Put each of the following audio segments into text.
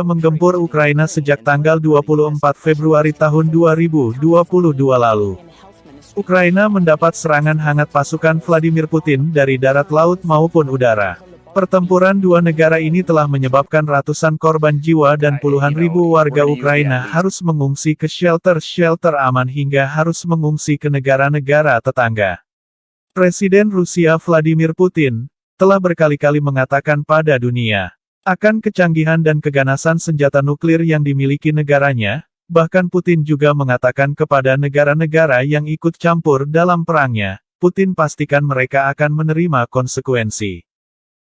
menggempur Ukraina sejak tanggal 24 Februari tahun 2022 lalu. Ukraina mendapat serangan hangat pasukan Vladimir Putin dari darat, laut maupun udara. Pertempuran dua negara ini telah menyebabkan ratusan korban jiwa dan puluhan ribu warga Ukraina harus mengungsi ke shelter-shelter aman hingga harus mengungsi ke negara-negara tetangga. Presiden Rusia Vladimir Putin telah berkali-kali mengatakan pada dunia akan kecanggihan dan keganasan senjata nuklir yang dimiliki negaranya. Bahkan Putin juga mengatakan kepada negara-negara yang ikut campur dalam perangnya, Putin pastikan mereka akan menerima konsekuensi.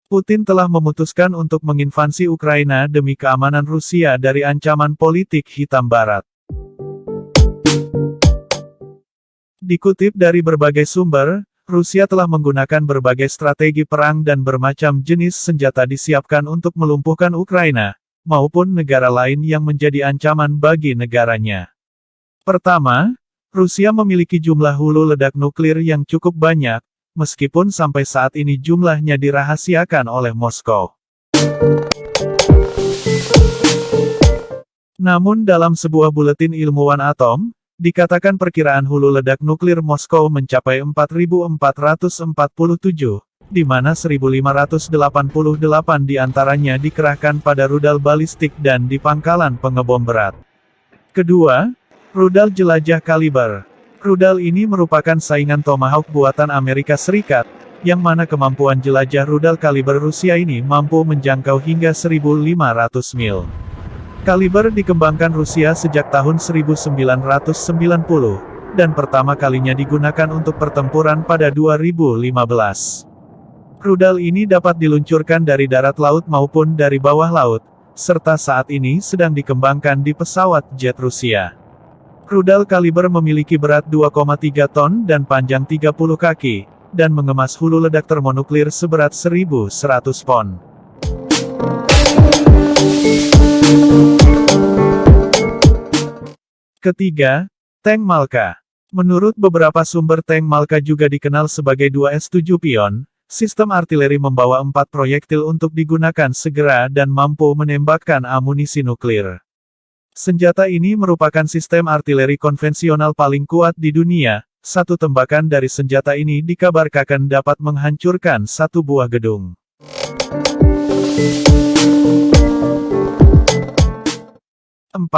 Putin telah memutuskan untuk menginvasi Ukraina demi keamanan Rusia dari ancaman politik hitam barat. Dikutip dari berbagai sumber, Rusia telah menggunakan berbagai strategi perang dan bermacam jenis senjata disiapkan untuk melumpuhkan Ukraina, maupun negara lain yang menjadi ancaman bagi negaranya. Pertama, Rusia memiliki jumlah hulu ledak nuklir yang cukup banyak, meskipun sampai saat ini jumlahnya dirahasiakan oleh Moskow. Namun dalam sebuah buletin ilmuwan atom, dikatakan perkiraan hulu ledak nuklir Moskow mencapai 4.447, di mana 1.588 diantaranya dikerahkan pada rudal balistik dan di pangkalan pengebom berat. Kedua, rudal jelajah kaliber. Rudal ini merupakan saingan Tomahawk buatan Amerika Serikat, yang mana kemampuan jelajah rudal kaliber Rusia ini mampu menjangkau hingga 1.500 mil. Kaliber dikembangkan Rusia sejak tahun 1990, dan pertama kalinya digunakan untuk pertempuran pada 2015. Rudal ini dapat diluncurkan dari darat, laut maupun dari bawah laut, serta saat ini sedang dikembangkan di pesawat jet Rusia. Rudal kaliber memiliki berat 2,3 ton dan panjang 30 kaki, dan mengemas hulu ledak termonuklir seberat 1.100 pon. Ketiga, tank Malka. Menurut beberapa sumber, tank Malka juga dikenal sebagai 2S7 Pion, sistem artileri membawa 4 proyektil untuk digunakan segera dan mampu menembakkan amunisi nuklir. Senjata ini merupakan sistem artileri konvensional paling kuat di dunia. Satu tembakan dari senjata ini dikabarkan dapat menghancurkan satu buah gedung. 4.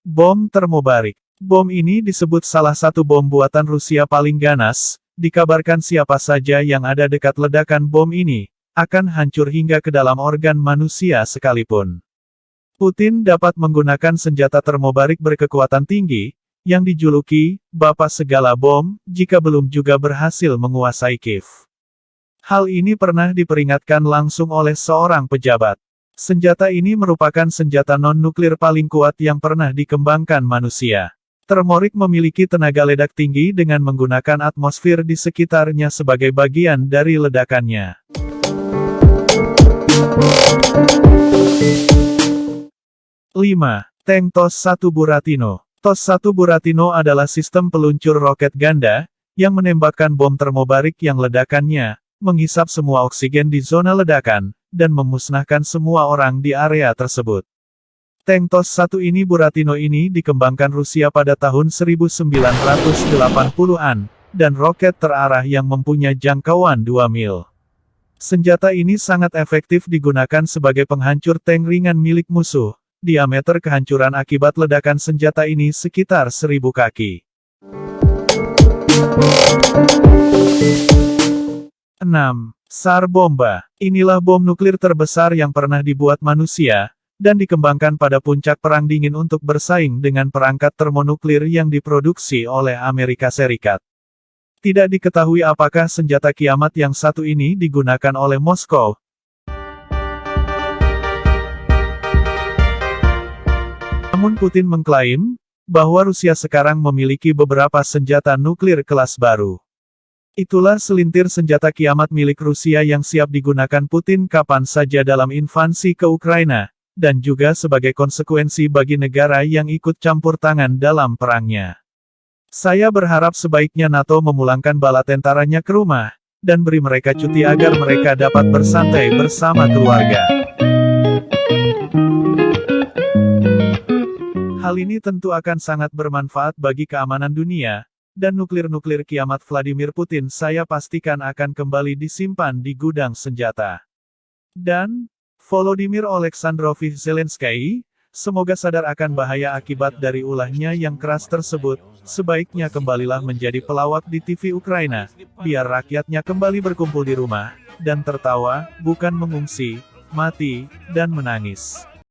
Bom termobarik. Bom ini disebut salah satu bom buatan Rusia paling ganas. Dikabarkan siapa saja yang ada dekat ledakan bom ini, akan hancur hingga ke dalam organ manusia sekalipun. Putin dapat menggunakan senjata termobarik berkekuatan tinggi, yang dijuluki "Bapak segala bom", jika belum juga berhasil menguasai Kiev. Hal ini pernah diperingatkan langsung oleh seorang pejabat. Senjata ini merupakan senjata non-nuklir paling kuat yang pernah dikembangkan manusia. Termorik memiliki tenaga ledak tinggi dengan menggunakan atmosfer di sekitarnya sebagai bagian dari ledakannya. 5. Tank TOS-1 Buratino. TOS-1 Buratino adalah sistem peluncur roket ganda, yang menembakkan bom termobarik yang ledakannya menghisap semua oksigen di zona ledakan, dan memusnahkan semua orang di area tersebut. Tank TOS-1 ini Buratino ini dikembangkan Rusia pada tahun 1980-an, dan roket terarah yang mempunyai jangkauan 2 mil. Senjata ini sangat efektif digunakan sebagai penghancur tank ringan milik musuh. Diameter kehancuran akibat ledakan senjata ini sekitar 1.000 kaki. 6. SAR Bomba. Inilah bom nuklir terbesar yang pernah dibuat manusia, dan dikembangkan pada puncak Perang Dingin untuk bersaing dengan perangkat termonuklir yang diproduksi oleh Amerika Serikat. Tidak diketahui apakah senjata kiamat yang satu ini digunakan oleh Moskow. Namun Putin mengklaim bahwa Rusia sekarang memiliki beberapa senjata nuklir kelas baru. Itulah selintir senjata kiamat milik Rusia yang siap digunakan Putin kapan saja dalam invasi ke Ukraina, dan juga sebagai konsekuensi bagi negara yang ikut campur tangan dalam perangnya. Saya berharap sebaiknya NATO memulangkan bala tentaranya ke rumah, dan beri mereka cuti agar mereka dapat bersantai bersama keluarga. Hal ini tentu akan sangat bermanfaat bagi keamanan dunia, dan nuklir-nuklir kiamat Vladimir Putin saya pastikan akan kembali disimpan di gudang senjata. Dan, Volodymyr Oleksandrovich Zelensky, semoga sadar akan bahaya akibat dari ulahnya yang keras tersebut, sebaiknya kembalilah menjadi pelawak di TV Ukraina, biar rakyatnya kembali berkumpul di rumah, dan tertawa, bukan mengungsi, mati, dan menangis.